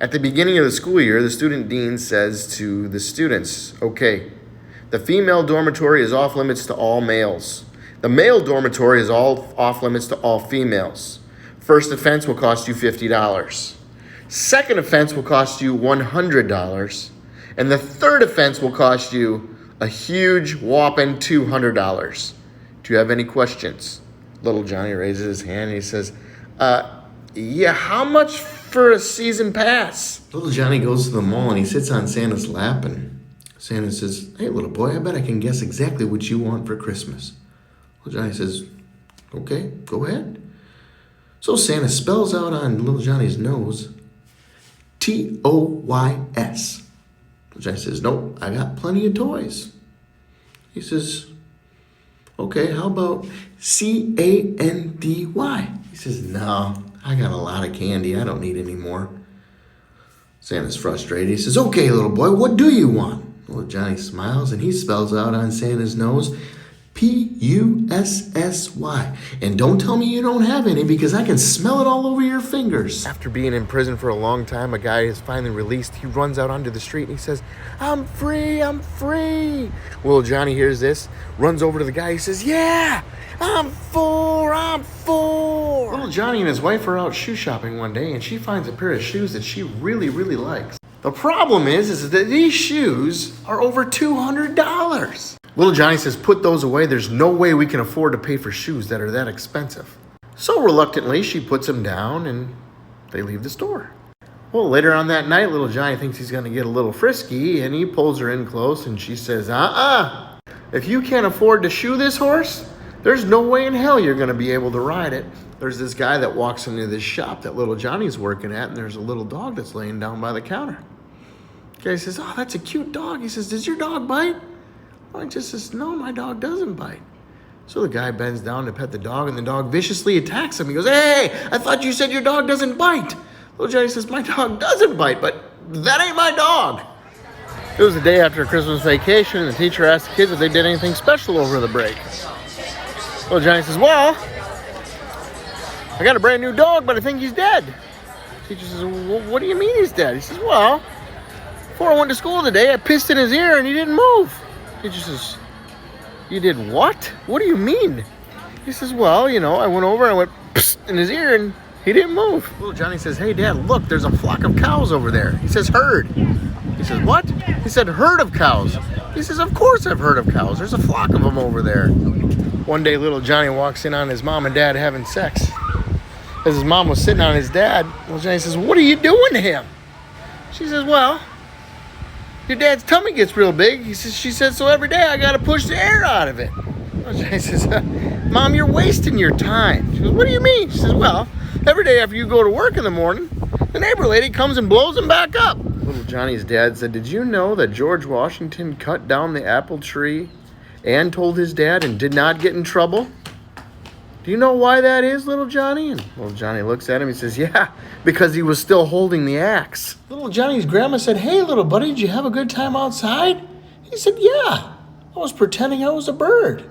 At the beginning of the school year, the student dean says to the students, okay, the female dormitory is off limits to all males. The male dormitory is all off limits to all females. First offense will cost you $50. Second offense will cost you $100. And the third offense will cost you a huge whopping $200. Do you have any questions? Little Johnny raises his hand and he says, yeah, how much for a season pass? Little Johnny goes to the mall and he sits on Santa's lap and Santa says, hey, little boy, I bet I can guess exactly what you want for Christmas. Little Johnny says, okay, go ahead. So Santa spells out on little Johnny's nose, T-O-Y-S. Little Johnny says, nope, I got plenty of toys. He says, okay, how about C-A-N-D-Y? He says, no, I got a lot of candy. I don't need any more. Santa's frustrated. He says, okay, little boy, what do you want? Little Johnny smiles and he spells out on Santa's nose, P-U-S-S-Y. And don't tell me you don't have any because I can smell it all over your fingers. After being in prison for a long time, a guy is finally released. He runs out onto the street and he says, I'm free, I'm free. Little Johnny hears this, runs over to the guy. He says, yeah, I'm full, I'm full. Little Johnny and his wife are out shoe shopping one day and she finds a pair of shoes that she really, really likes. The problem is that these shoes are over $200. Little Johnny says, put those away. There's no way we can afford to pay for shoes that are that expensive. So reluctantly, she puts them down and they leave the store. Well, later on that night, little Johnny thinks he's going to get a little frisky and he pulls her in close and she says, if you can't afford to shoe this horse, there's no way in hell you're going to be able to ride it. There's this guy that walks into this shop that little Johnny's working at and there's a little dog that's laying down by the counter. The guy says, oh, that's a cute dog. He says, does your dog bite? Well, he just says, no, my dog doesn't bite. So the guy bends down to pet the dog, and the dog viciously attacks him. He goes, hey, I thought you said your dog doesn't bite. Little Johnny says, my dog doesn't bite, but that ain't my dog. It was the day after Christmas vacation, and the teacher asked the kids if they did anything special over the break. Little Johnny says, well, I got a brand new dog, but I think he's dead. The teacher says, well, what do you mean he's dead? He says, well, before I went to school today, I pissed in his ear, and he didn't move. He just says, you did what? What do you mean? He says, well, I went over and I went psst in his ear and he didn't move. Little Johnny says, hey, Dad, look, there's a flock of cows over there. He says, herd. He says, what? He said, herd of cows. He says, of course I've heard of cows. There's a flock of them over there. One day, little Johnny walks in on his mom and dad having sex. As his mom was sitting on his dad, little Johnny says, what are you doing to him? She says, well, your dad's tummy gets real big. She said, so every day I got to push the air out of it. She says, Mom, you're wasting your time. She goes, what do you mean? She says, well, every day after you go to work in the morning, the neighbor lady comes and blows him back up. Little Johnny's dad said, did you know that George Washington cut down the apple tree and told his dad and did not get in trouble? Do you know why that is, little Johnny? And little Johnny looks at him. He says, yeah, because he was still holding the axe. Little Johnny's grandma said, hey, little buddy, did you have a good time outside? He said, yeah, I was pretending I was a bird.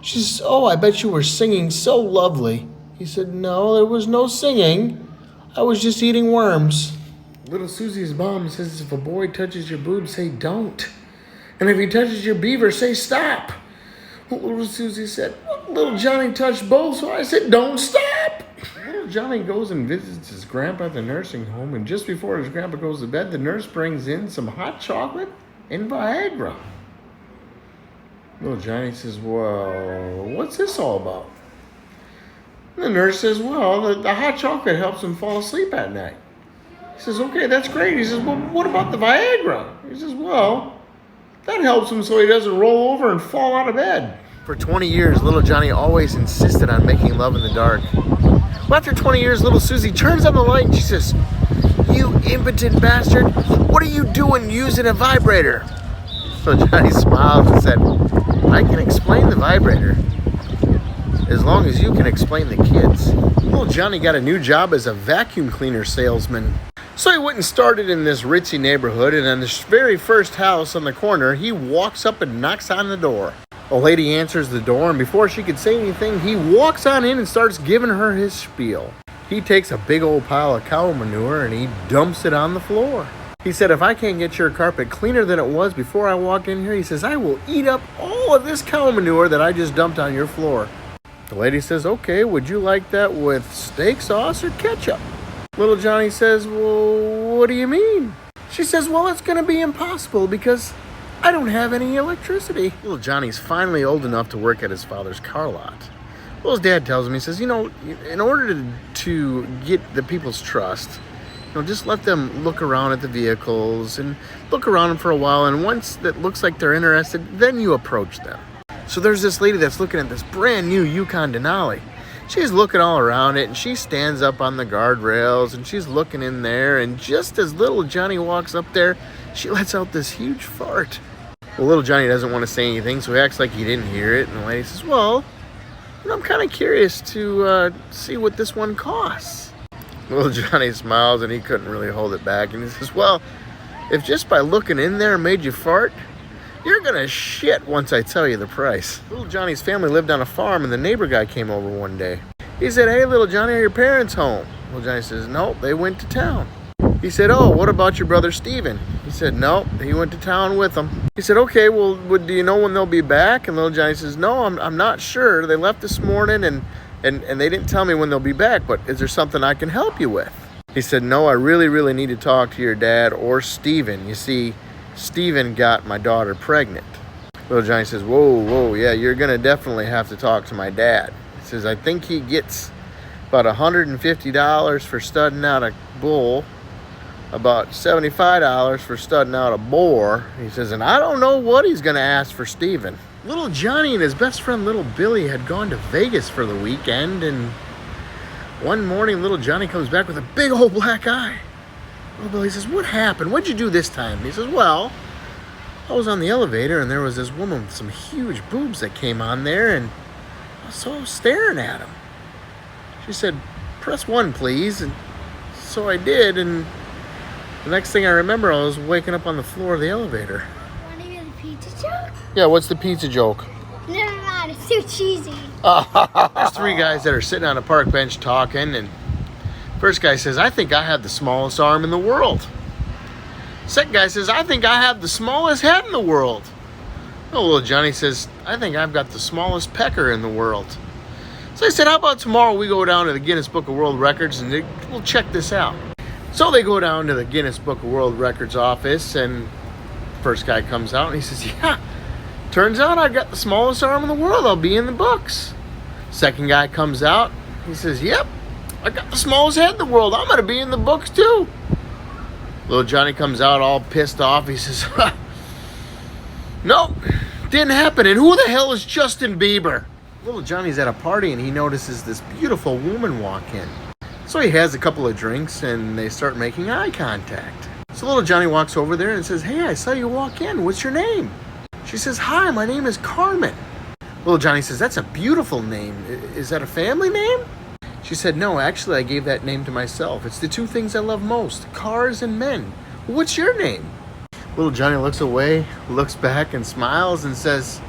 She says, oh, I bet you were singing so lovely. He said, no, there was no singing. I was just eating worms. Little Susies Bomb says, if a boy touches your boob, say don't. And if he touches your beaver, say stop. Little Susie said, little Johnny touched both, so I said, don't stop. Little Johnny goes and visits his grandpa at the nursing home, and just before his grandpa goes to bed, the nurse brings in some hot chocolate and Viagra. Little Johnny says, well, what's this all about? And the nurse says, well, the hot chocolate helps him fall asleep at night. He says, okay, that's great. He says, well, what about the Viagra? He says, well, that helps him so he doesn't roll over and fall out of bed. For 20 years, little Johnny always insisted on making love in the dark. Well, after 20 years, little Susie turns on the light and she says, you impotent bastard, what are you doing using a vibrator? So Johnny smiles and said, I can explain the vibrator as long as you can explain the kids. Little Johnny got a new job as a vacuum cleaner salesman. So he went and started in this ritzy neighborhood, and on this very first house on the corner, he walks up and knocks on the door. A lady answers the door, and before she could say anything, he walks on in and starts giving her his spiel. He takes a big old pile of cow manure and he dumps it on the floor. He said, if I can't get your carpet cleaner than it was before I walked in here, he says, I will eat up all of this cow manure that I just dumped on your floor. The lady says, okay, would you like that with steak sauce or ketchup? Little Johnny says, well, what do you mean? She says, well, it's going to be impossible because I don't have any electricity. Little Johnny's finally old enough to work at his father's car lot. Well, his dad tells him, he says, in order to get the people's trust, just let them look around at the vehicles and look around them for a while. And once that looks like they're interested, then you approach them. So there's this lady that's looking at this brand new Yukon Denali. She's looking all around it and she stands up on the guardrails and she's looking in there. And just as little Johnny walks up there, she lets out this huge fart. Well, little Johnny doesn't want to say anything, so he acts like he didn't hear it. And the lady says, well, I'm kind of curious to see what this one costs. Little Johnny smiles and he couldn't really hold it back. And he says, well, if just by looking in there made you fart, you're going to shit once I tell you the price. Little Johnny's family lived on a farm and the neighbor guy came over one day. He said, hey, little Johnny, are your parents home? Little Johnny says, nope, they went to town. He said, oh, what about your brother Steven? He said, nope, he went to town with them. He said, okay, well, do you know when they'll be back? And little Johnny says, no, I'm not sure. They left this morning and they didn't tell me when they'll be back, but is there something I can help you with? He said, no, I really, really need to talk to your dad or Steven. You see, Steven got my daughter pregnant. Little Johnny says, whoa, yeah, you're going to definitely have to talk to my dad. He says, I think he gets about $150 for studding out a bull, about $75 for studding out a boar. He says, and I don't know what he's going to ask for Steven. Little Johnny and his best friend little Billy had gone to Vegas for the weekend, and one morning little Johnny comes back with a big old black eye. Little Billy says, what happened? What'd you do this time? He says, well, I was on the elevator and there was this woman with some huge boobs that came on there, and so I was staring at him. She said, press 1, please. And so I did, and the next thing I remember, I was waking up on the floor of the elevator. Want to hear the pizza joke? Yeah, what's the pizza joke? Never mind, it's too cheesy. There's 3 guys that are sitting on a park bench talking, and first guy says, I think I have the smallest arm in the world. Second guy says, I think I have the smallest head in the world. Oh, little Johnny says, I think I've got the smallest pecker in the world. So I said, how about tomorrow we go down to the Guinness Book of World Records and we'll check this out. So they go down to the Guinness Book of World Records office, and first guy comes out and he says, yeah, turns out I got the smallest arm in the world. I'll be in the books. Second guy comes out. He says, yep, I got the smallest head in the world. I'm going to be in the books too. Little Johnny comes out all pissed off. He says, nope, didn't happen. And who the hell is Justin Bieber? Little Johnny's at a party and he notices this beautiful woman walk in. So he has a couple of drinks and they start making eye contact. So little Johnny walks over there and says, hey, I saw you walk in. What's your name? She says, hi, my name is Carmen. Little Johnny says, that's a beautiful name. Is that a family name? She said, no, actually, I gave that name to myself. It's the 2 things I love most, cars and men. What's your name? Little Johnny looks away, looks back and smiles and says,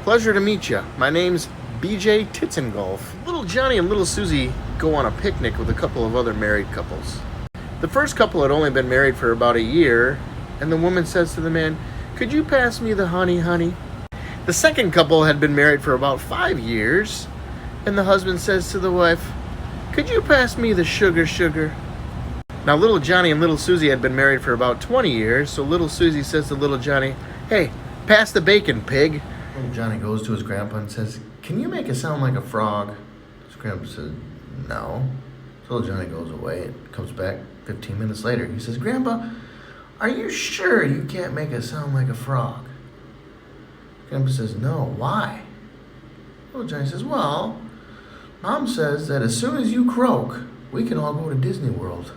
pleasure to meet you. My name's BJ Titzengolf. Little Johnny and little Susie go on a picnic with a couple of other married couples. The first couple had only been married for about a year, and the woman says to the man, could you pass me the honey, honey? The second couple had been married for about 5 years, and the husband says to the wife, could you pass me the sugar, sugar? Now, little Johnny and little Susie had been married for about 20 years, so little Susie says to little Johnny, hey, pass the bacon, pig. Little Johnny goes to his grandpa and says, can you make it sound like a frog? His grandpa says, no. So little Johnny goes away and comes back 15 minutes later. He says, Grandpa, are you sure you can't make it sound like a frog? Grandpa says, no, why? Little Johnny says, well, Mom says that as soon as you croak, we can all go to Disney World.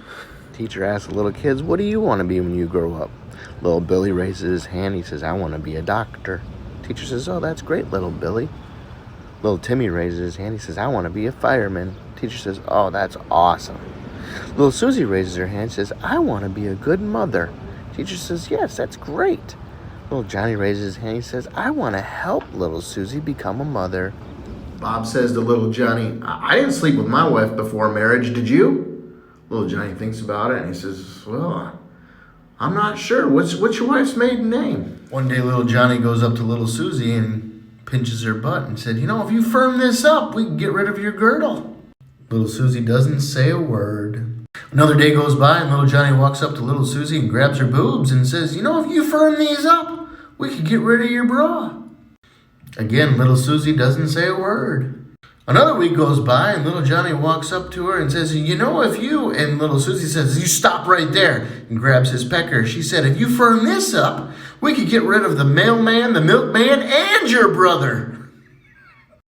Teacher asks the little kids, what do you want to be when you grow up? Little Billy raises his hand. He says, I want to be a doctor. Teacher says, oh, that's great, little Billy. Little Timmy raises his hand. He says, I want to be a fireman. Teacher says, oh, that's awesome. Little Susie raises her hand and says, I want to be a good mother. Teacher says, yes, that's great. Little Johnny raises his hand. He says, I want to help little Susie become a mother. Bob says to little Johnny, I didn't sleep with my wife before marriage, did you? Little Johnny thinks about it and he says, well, I'm not sure. What's your wife's maiden name? One day little Johnny goes up to little Susie and pinches her butt and said, if you firm this up, we can get rid of your girdle. Little Susie doesn't say a word. Another day goes by and little Johnny walks up to little Susie and grabs her boobs and says, if you firm these up, we could get rid of your bra. Again, little Susie doesn't say a word. Another week goes by and little Johnny walks up to her and says, if you, and little Susie says, you stop right there, and grabs his pecker. She said, if you firm this up, we could get rid of the mailman, the milkman, and your brother.